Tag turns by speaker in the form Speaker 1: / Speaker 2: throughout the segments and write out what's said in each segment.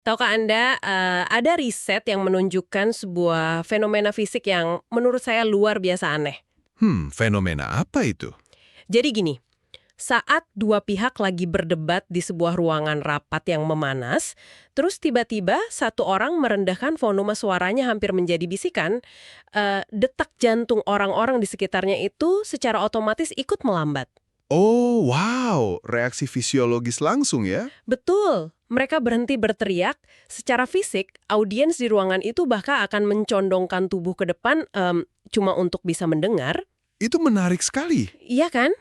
Speaker 1: Tahukah Anda, ada riset yang menunjukkan sebuah fenomena fisik yang menurut saya luar biasa aneh.
Speaker 2: Fenomena apa itu?
Speaker 1: Jadi gini, saat dua pihak lagi berdebat di sebuah ruangan rapat yang memanas, terus tiba-tiba satu orang merendahkan volume suaranya hampir menjadi bisikan, detak jantung orang-orang di sekitarnya itu secara otomatis ikut melambat.
Speaker 2: Oh, wow, reaksi fisiologis langsung ya?
Speaker 1: Betul, mereka berhenti berteriak. Secara fisik, audiens di ruangan itu bahkan akan mencondongkan tubuh ke depan cuma untuk bisa mendengar.
Speaker 2: Itu menarik sekali.
Speaker 1: Iya kan?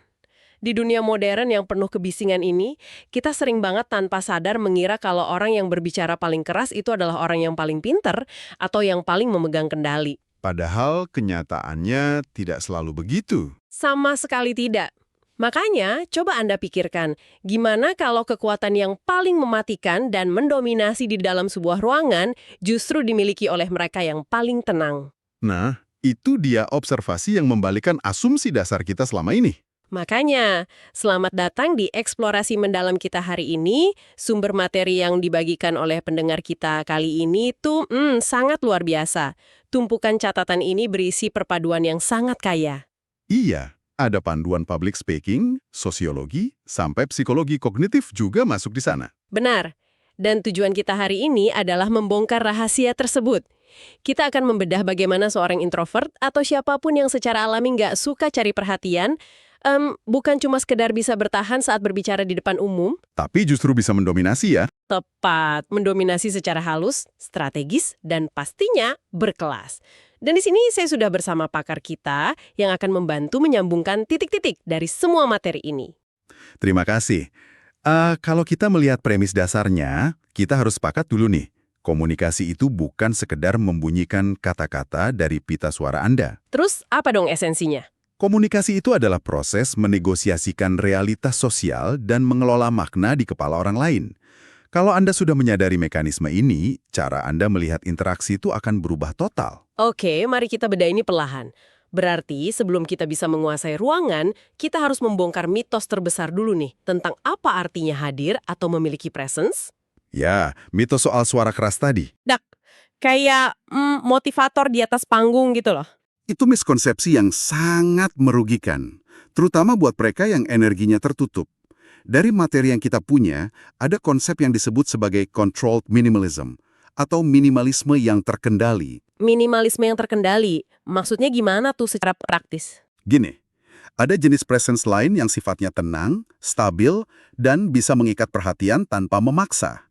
Speaker 1: Di dunia modern yang penuh kebisingan ini, kita sering banget tanpa sadar mengira kalau orang yang berbicara paling keras itu adalah orang yang paling pinter atau yang paling memegang kendali.
Speaker 2: Padahal kenyataannya tidak selalu begitu.
Speaker 1: Sama sekali tidak. Makanya, coba Anda pikirkan, gimana kalau kekuatan yang paling mematikan dan mendominasi di dalam sebuah ruangan justru dimiliki oleh mereka yang paling tenang.
Speaker 2: Nah, itu dia observasi yang membalikkan asumsi dasar kita selama ini.
Speaker 1: Makanya, selamat datang di eksplorasi mendalam kita hari ini. Sumber materi yang dibagikan oleh pendengar kita kali ini tuh sangat luar biasa. Tumpukan catatan ini berisi perpaduan yang sangat kaya.
Speaker 2: Iya, ada panduan public speaking, sosiologi, sampai psikologi kognitif juga masuk di sana.
Speaker 1: Benar. Dan tujuan kita hari ini adalah membongkar rahasia tersebut. Kita akan membedah bagaimana seorang introvert atau siapapun yang secara alami nggak suka cari perhatian, bukan cuma sekedar bisa bertahan saat berbicara di depan umum,
Speaker 2: Tapi justru bisa mendominasi ya.
Speaker 1: tepat, mendominasi secara halus, strategis, dan pastinya berkelas. Dan di sini saya sudah bersama pakar kita yang akan membantu menyambungkan titik-titik dari semua materi ini.
Speaker 2: Terima kasih. Kalau kita melihat premis dasarnya, kita harus sepakat dulu nih. Komunikasi itu bukan sekedar membunyikan kata-kata dari pita suara Anda.
Speaker 1: Terus apa dong esensinya?
Speaker 2: Komunikasi itu adalah proses menegosiasikan realitas sosial dan mengelola makna di kepala orang lain. Kalau Anda sudah menyadari mekanisme ini, cara Anda melihat interaksi itu akan berubah total.
Speaker 1: Oke, mari kita bedah ini perlahan. Berarti sebelum kita bisa menguasai ruangan, kita harus membongkar mitos terbesar dulu nih tentang apa artinya hadir atau memiliki presence.
Speaker 2: Ya, mitos soal suara keras tadi.
Speaker 1: Dak, kayak motivator di atas panggung gitu loh.
Speaker 3: Itu miskonsepsi yang sangat merugikan, terutama buat mereka yang energinya tertutup. Dari materi yang kita punya, ada konsep yang disebut sebagai controlled minimalism, atau minimalisme yang terkendali.
Speaker 1: Minimalisme yang terkendali, maksudnya gimana tuh secara praktis?
Speaker 3: Gini, ada jenis presence lain yang sifatnya tenang, stabil, dan bisa mengikat perhatian tanpa memaksa.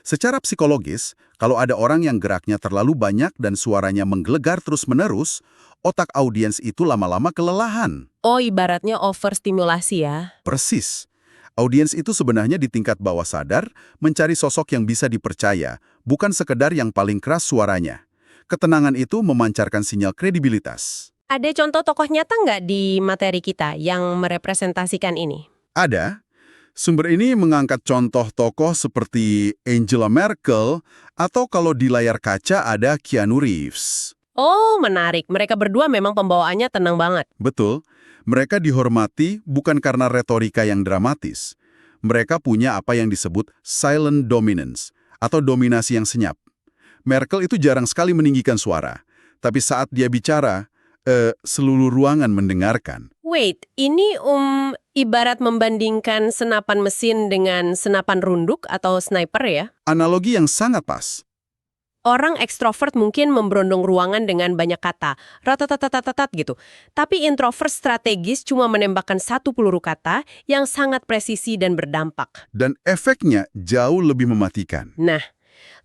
Speaker 3: Secara psikologis, kalau ada orang yang geraknya terlalu banyak dan suaranya menggelegar terus-menerus, otak audiens itu lama-lama kelelahan.
Speaker 1: Oh, ibaratnya overstimulasi ya.
Speaker 3: Persis. Audiens itu sebenarnya di tingkat bawah sadar mencari sosok yang bisa dipercaya, bukan sekedar yang paling keras suaranya. Ketenangan itu memancarkan sinyal kredibilitas.
Speaker 1: Ada contoh tokoh nyata nggak di materi kita yang merepresentasikan ini?
Speaker 3: Ada. Sumber ini mengangkat contoh tokoh seperti Angela Merkel atau kalau di layar kaca ada Keanu Reeves.
Speaker 1: Oh, menarik. Mereka berdua memang pembawaannya tenang banget.
Speaker 3: Betul, mereka dihormati bukan karena retorika yang dramatis. Mereka punya apa yang disebut silent dominance atau dominasi yang senyap. Merkel itu jarang sekali meninggikan suara, tapi saat dia bicara, seluruh ruangan mendengarkan.
Speaker 1: Wait, ini ibarat membandingkan senapan mesin dengan senapan runduk atau sniper ya?
Speaker 3: Analogi yang sangat pas.
Speaker 1: Orang ekstrovert mungkin memberondong ruangan dengan banyak kata, ratatatatat gitu. Tapi introvert strategis cuma menembakkan satu peluru kata yang sangat presisi dan berdampak.
Speaker 3: Dan efeknya jauh lebih mematikan.
Speaker 1: Nah,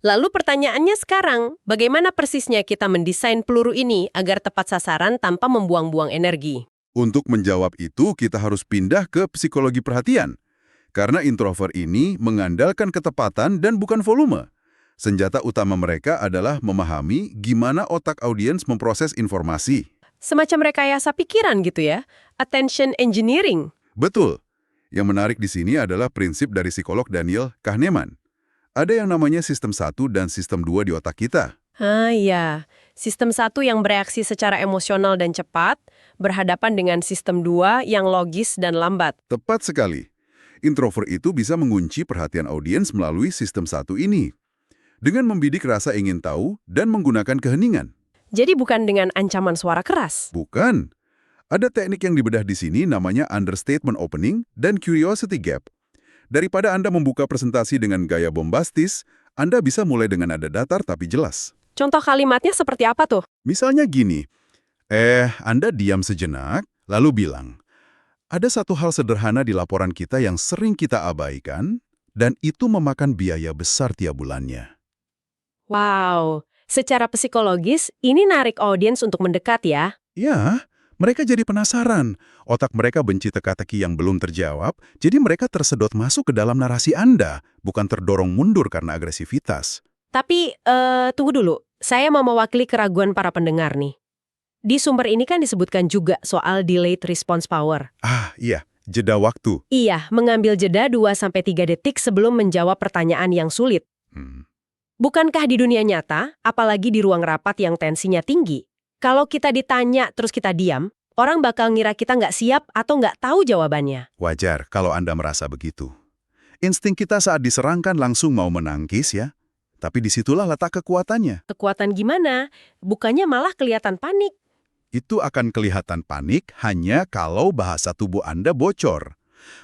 Speaker 1: lalu pertanyaannya sekarang, bagaimana persisnya kita mendesain peluru ini agar tepat sasaran tanpa membuang-buang energi?
Speaker 3: Untuk menjawab itu, kita harus pindah ke psikologi perhatian. Karena introvert ini mengandalkan ketepatan dan bukan volume. Senjata utama mereka adalah memahami gimana otak audiens memproses informasi.
Speaker 1: Semacam rekayasa pikiran gitu ya? Attention engineering.
Speaker 3: Betul. Yang menarik di sini adalah prinsip dari psikolog Daniel Kahneman. Ada yang namanya sistem 1 dan sistem 2 di otak kita.
Speaker 1: Ah iya, sistem 1 yang bereaksi secara emosional dan cepat, berhadapan dengan sistem 2 yang logis dan lambat.
Speaker 3: Tepat sekali. Introvert itu bisa mengunci perhatian audiens melalui sistem 1 ini. dengan membidik rasa ingin tahu dan menggunakan keheningan.
Speaker 1: Jadi bukan dengan ancaman suara keras.
Speaker 3: Bukan. Ada teknik yang dibedah di sini namanya understatement opening dan curiosity gap. Daripada Anda membuka presentasi dengan gaya bombastis, Anda bisa mulai dengan nada datar tapi jelas.
Speaker 1: Contoh kalimatnya seperti apa tuh?
Speaker 3: Misalnya gini, Anda diam sejenak, lalu bilang, ada satu hal sederhana di laporan kita yang sering kita abaikan, dan itu memakan biaya besar tiap bulannya.
Speaker 1: Wow, secara psikologis ini narik audiens untuk mendekat ya.
Speaker 3: Ya, mereka jadi penasaran. Otak mereka benci teka-teki yang belum terjawab, jadi mereka tersedot masuk ke dalam narasi Anda, bukan terdorong mundur karena agresivitas.
Speaker 1: Tapi, tunggu dulu. Saya mau mewakili keraguan para pendengar nih. Di sumber ini kan disebutkan juga soal delayed response power.
Speaker 3: Ah, iya, jeda waktu.
Speaker 1: Iya, mengambil jeda 2-3 detik sebelum menjawab pertanyaan yang sulit. Bukankah di dunia nyata, apalagi di ruang rapat yang tensinya tinggi, kalau kita ditanya terus kita diam, orang bakal ngira kita nggak siap atau nggak tahu jawabannya.
Speaker 3: Wajar kalau Anda merasa begitu. Insting kita saat diserangkan langsung mau menangkis ya, tapi disitulah letak kekuatannya.
Speaker 1: Kekuatan gimana? Bukannya malah kelihatan panik.
Speaker 3: Itu akan kelihatan panik hanya kalau bahasa tubuh Anda bocor,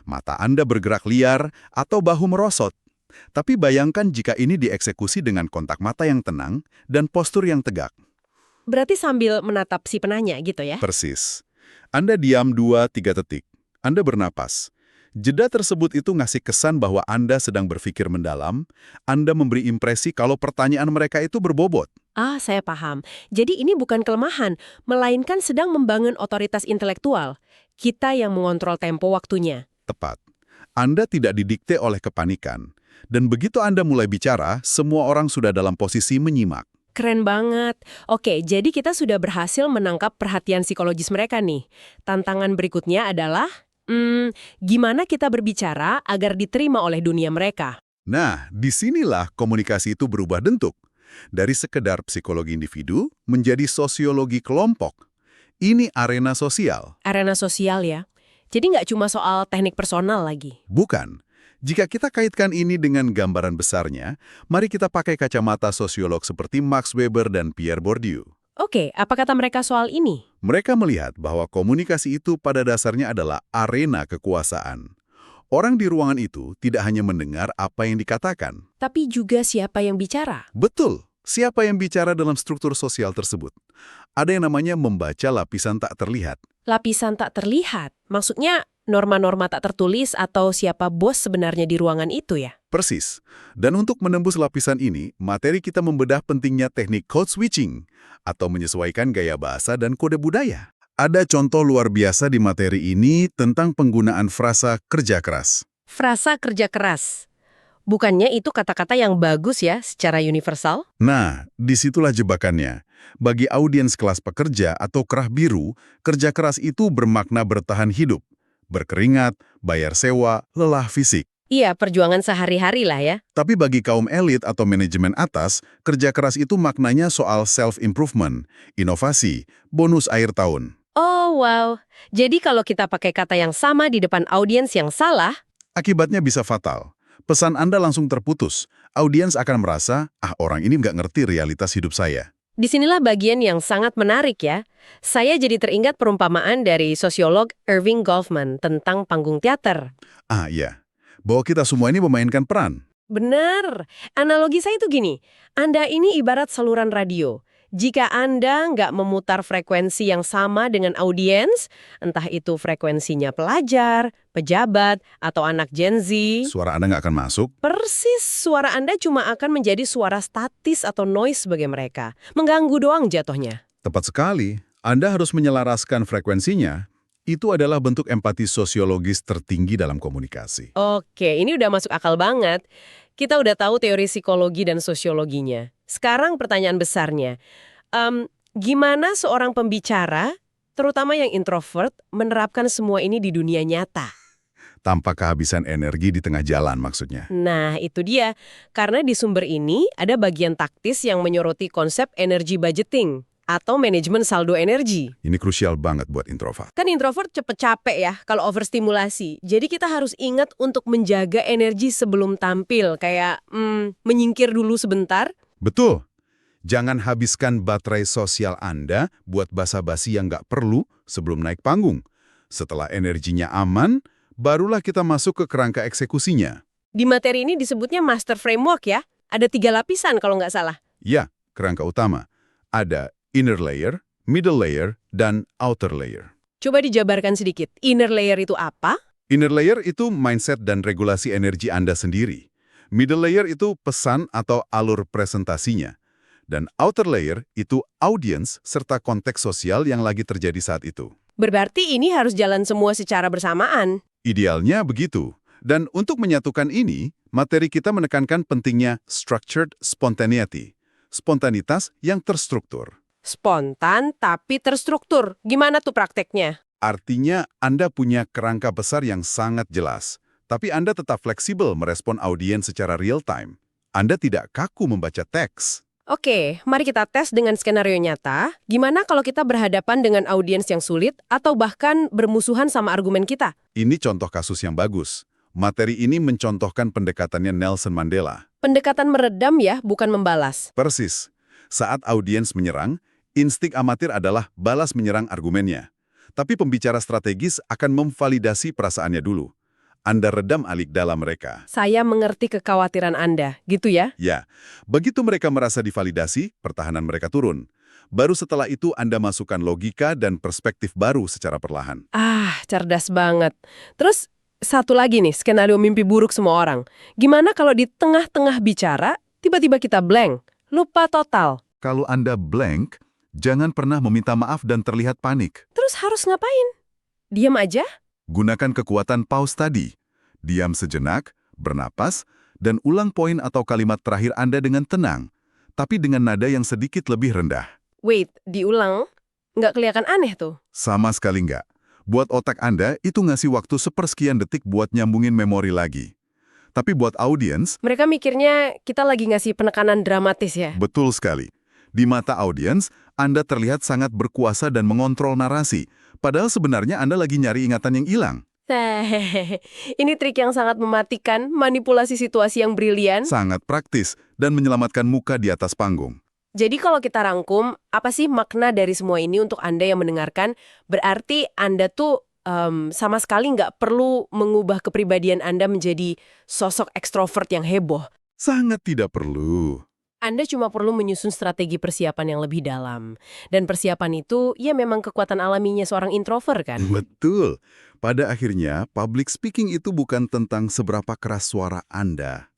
Speaker 3: mata Anda bergerak liar, atau bahu merosot. Tapi bayangkan jika ini dieksekusi dengan kontak mata yang tenang dan postur yang tegak.
Speaker 1: Berarti sambil menatap si penanya gitu ya?
Speaker 3: Persis. Anda diam 2-3 detik. Anda bernapas. Jeda tersebut itu ngasih kesan bahwa Anda sedang berpikir mendalam. Anda memberi impresi kalau pertanyaan mereka itu berbobot.
Speaker 1: Ah, saya paham. Jadi ini bukan kelemahan, melainkan sedang membangun otoritas intelektual. Kita yang mengontrol tempo waktunya.
Speaker 3: Tepat. Anda tidak didikte oleh kepanikan. Dan begitu Anda mulai bicara, semua orang sudah dalam posisi menyimak.
Speaker 1: Keren banget. Oke, jadi kita sudah berhasil menangkap perhatian psikologis mereka nih. Tantangan berikutnya adalah, gimana kita berbicara agar diterima oleh dunia mereka?
Speaker 3: Nah, disinilah komunikasi itu berubah bentuk. Dari sekedar psikologi individu menjadi sosiologi kelompok. Ini arena sosial.
Speaker 1: Arena sosial ya. Jadi nggak cuma soal teknik personal lagi.
Speaker 3: Bukan. Jika kita kaitkan ini dengan gambaran besarnya, mari kita pakai kacamata sosiolog seperti Max Weber dan Pierre Bourdieu.
Speaker 1: Oke, apa kata mereka soal ini?
Speaker 3: Mereka melihat bahwa komunikasi itu pada dasarnya adalah arena kekuasaan. Orang di ruangan itu tidak hanya mendengar apa yang dikatakan.
Speaker 1: Tapi juga siapa yang bicara.
Speaker 3: Betul, siapa yang bicara dalam struktur sosial tersebut. Ada yang namanya membaca lapisan tak terlihat.
Speaker 1: Lapisan tak terlihat, maksudnya norma-norma tak tertulis atau siapa bos sebenarnya di ruangan itu ya?
Speaker 3: Persis. Dan untuk menembus lapisan ini, materi kita membedah pentingnya teknik code switching atau menyesuaikan gaya bahasa dan kode budaya. Ada contoh luar biasa di materi ini tentang penggunaan frasa kerja keras.
Speaker 1: Frasa kerja keras. Bukannya itu kata-kata yang bagus ya secara universal?
Speaker 3: Nah, disitulah jebakannya. Bagi audiens kelas pekerja atau kerah biru, kerja keras itu bermakna bertahan hidup. Berkeringat, bayar sewa, lelah fisik.
Speaker 1: Iya, perjuangan sehari-hari lah ya.
Speaker 3: Tapi bagi kaum elit atau manajemen atas, kerja keras itu maknanya soal self-improvement, inovasi, bonus akhir tahun.
Speaker 1: Oh, wow. Jadi kalau kita pakai kata yang sama di depan audiens yang salah,
Speaker 3: Akibatnya bisa fatal. Pesan Anda langsung terputus. Audiens akan merasa, orang ini nggak ngerti realitas hidup saya.
Speaker 1: disinilah bagian yang sangat menarik ya. Saya jadi teringat perumpamaan dari sosiolog Irving Goffman tentang panggung teater.
Speaker 3: Iya. Bahwa kita semua ini memainkan peran.
Speaker 1: Benar. Analogi saya itu gini, Anda ini ibarat saluran radio. Jika Anda nggak memutar frekuensi yang sama dengan audiens, entah itu frekuensinya pelajar, pejabat, atau anak Gen Z,
Speaker 3: Suara Anda nggak akan masuk.
Speaker 1: persis suara Anda cuma akan menjadi suara statis atau noise bagi mereka. Mengganggu doang jatuhnya.
Speaker 3: Tepat sekali. Anda harus menyelaraskan frekuensinya. Itu adalah bentuk empati sosiologis tertinggi dalam komunikasi.
Speaker 1: Oke, ini udah masuk akal banget. Kita udah tahu teori psikologi dan sosiologinya. Sekarang pertanyaan besarnya, gimana seorang pembicara, terutama yang introvert, menerapkan semua ini di dunia nyata?
Speaker 3: Tanpa kehabisan energi di tengah jalan maksudnya.
Speaker 1: Nah, itu dia. Karena di sumber ini ada bagian taktis yang menyoroti konsep energy budgeting. atau manajemen saldo energi.
Speaker 2: Ini krusial banget buat introvert.
Speaker 1: Kan introvert cepet capek ya kalau overstimulasi. Jadi kita harus ingat untuk menjaga energi sebelum tampil. Kayak menyingkir dulu sebentar.
Speaker 2: Betul. Jangan habiskan baterai sosial Anda buat basa-basi yang nggak perlu sebelum naik panggung. Setelah energinya aman, barulah kita masuk ke kerangka eksekusinya.
Speaker 1: Di materi ini disebutnya master framework ya. Ada 3 lapisan kalau nggak salah.
Speaker 2: Ya, kerangka utama. Ada inner layer, middle layer, dan outer layer.
Speaker 1: Coba dijabarkan sedikit. Inner layer itu apa?
Speaker 2: Inner layer itu mindset dan regulasi energi Anda sendiri. Middle layer itu pesan atau alur presentasinya. Dan outer layer itu audience serta konteks sosial yang lagi terjadi saat itu.
Speaker 1: Berarti ini harus jalan semua secara bersamaan.
Speaker 2: Idealnya begitu. Dan untuk menyatukan ini, materi kita menekankan pentingnya structured spontaneity. Spontanitas yang terstruktur.
Speaker 1: Spontan tapi terstruktur. Gimana tuh prakteknya?
Speaker 2: Artinya Anda punya kerangka besar yang sangat jelas. Tapi Anda tetap fleksibel merespon audiens secara real time. Anda tidak kaku membaca teks.
Speaker 1: Oke, mari kita tes dengan skenario nyata. Gimana kalau kita berhadapan dengan audiens yang sulit atau bahkan bermusuhan sama argumen kita?
Speaker 2: Ini contoh kasus yang bagus. Materi ini mencontohkan pendekatannya Nelson Mandela.
Speaker 1: Pendekatan meredam ya, bukan membalas.
Speaker 2: Persis. Saat audiens menyerang, insting amatir adalah balas menyerang argumennya. Tapi pembicara strategis akan memvalidasi perasaannya dulu. Anda redam amigdala mereka.
Speaker 1: Saya mengerti kekhawatiran Anda, gitu ya?
Speaker 2: Ya, begitu mereka merasa divalidasi, pertahanan mereka turun. Baru setelah itu Anda masukkan logika dan perspektif baru secara perlahan.
Speaker 1: Cerdas banget. Terus, satu lagi nih, skenario mimpi buruk semua orang. Gimana kalau di tengah-tengah bicara, tiba-tiba kita blank, lupa total?
Speaker 2: Kalau Anda blank, jangan pernah meminta maaf dan terlihat panik.
Speaker 1: Terus harus ngapain? Diam aja?
Speaker 2: Gunakan kekuatan pause tadi. Diam sejenak, bernapas, dan ulang poin atau kalimat terakhir Anda dengan tenang, tapi dengan nada yang sedikit lebih rendah.
Speaker 1: Wait, diulang? Nggak kelihatan aneh tuh.
Speaker 2: Sama sekali nggak. Buat otak Anda, itu ngasih waktu sepersekian detik buat nyambungin memori lagi. Tapi buat audiens,
Speaker 1: Mereka mikirnya kita lagi ngasih penekanan dramatis ya?
Speaker 2: betul sekali. Di mata audiens, Anda terlihat sangat berkuasa dan mengontrol narasi, padahal sebenarnya Anda lagi nyari ingatan yang hilang.
Speaker 1: Ini trik yang sangat mematikan, manipulasi situasi yang brilian.
Speaker 2: Sangat praktis dan menyelamatkan muka di atas panggung.
Speaker 1: Jadi kalau kita rangkum, apa sih makna dari semua ini untuk Anda yang mendengarkan? Berarti Anda tuh sama sekali nggak perlu mengubah kepribadian Anda menjadi sosok ekstrovert yang heboh.
Speaker 2: Sangat tidak perlu.
Speaker 1: Anda cuma perlu menyusun strategi persiapan yang lebih dalam. Dan persiapan itu, ya memang kekuatan alaminya seorang introvert kan?
Speaker 2: Betul. Pada akhirnya, public speaking itu bukan tentang seberapa keras suara Anda,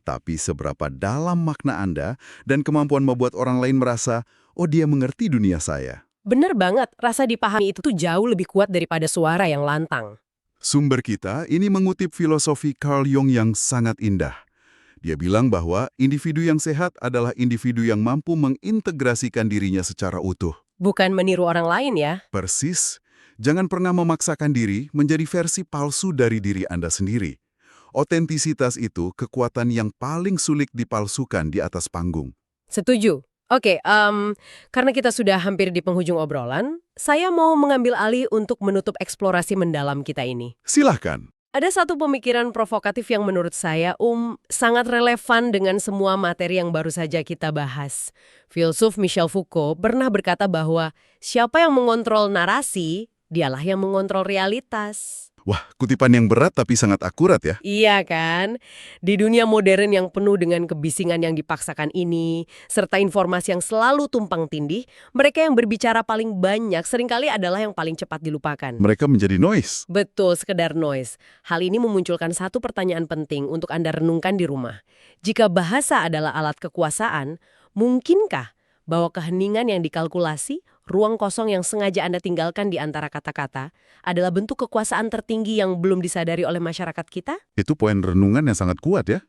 Speaker 2: tapi seberapa dalam makna Anda dan kemampuan membuat orang lain merasa, oh dia mengerti dunia saya.
Speaker 1: Bener banget, rasa dipahami itu tuh jauh lebih kuat daripada suara yang lantang.
Speaker 2: Sumber kita ini mengutip filosofi Carl Jung yang sangat indah. Dia bilang bahwa individu yang sehat adalah individu yang mampu mengintegrasikan dirinya secara utuh.
Speaker 1: Bukan meniru orang lain ya.
Speaker 2: Persis, jangan pernah memaksakan diri menjadi versi palsu dari diri Anda sendiri. Otentisitas itu kekuatan yang paling sulit dipalsukan di atas panggung.
Speaker 1: Setuju. Oke, karena kita sudah hampir di penghujung obrolan, saya mau mengambil alih untuk menutup eksplorasi mendalam kita ini.
Speaker 2: Silahkan.
Speaker 1: Ada satu pemikiran provokatif yang menurut saya sangat relevan dengan semua materi yang baru saja kita bahas. Filsuf Michel Foucault pernah berkata bahwa siapa yang mengontrol narasi, dialah yang mengontrol realitas.
Speaker 2: Wah, kutipan yang berat tapi sangat akurat ya.
Speaker 1: Iya kan? Di dunia modern yang penuh dengan kebisingan yang dipaksakan ini, serta informasi yang selalu tumpang tindih, mereka yang berbicara paling banyak seringkali adalah yang paling cepat dilupakan.
Speaker 2: Mereka menjadi noise.
Speaker 1: Betul, sekedar noise. Hal ini memunculkan satu pertanyaan penting untuk Anda renungkan di rumah. Jika bahasa adalah alat kekuasaan, mungkinkah bahwa keheningan yang dikalkulasi, ruang kosong yang sengaja Anda tinggalkan di antara kata-kata, adalah bentuk kekuasaan tertinggi yang belum disadari oleh masyarakat kita?
Speaker 2: Itu poin renungan yang sangat kuat ya.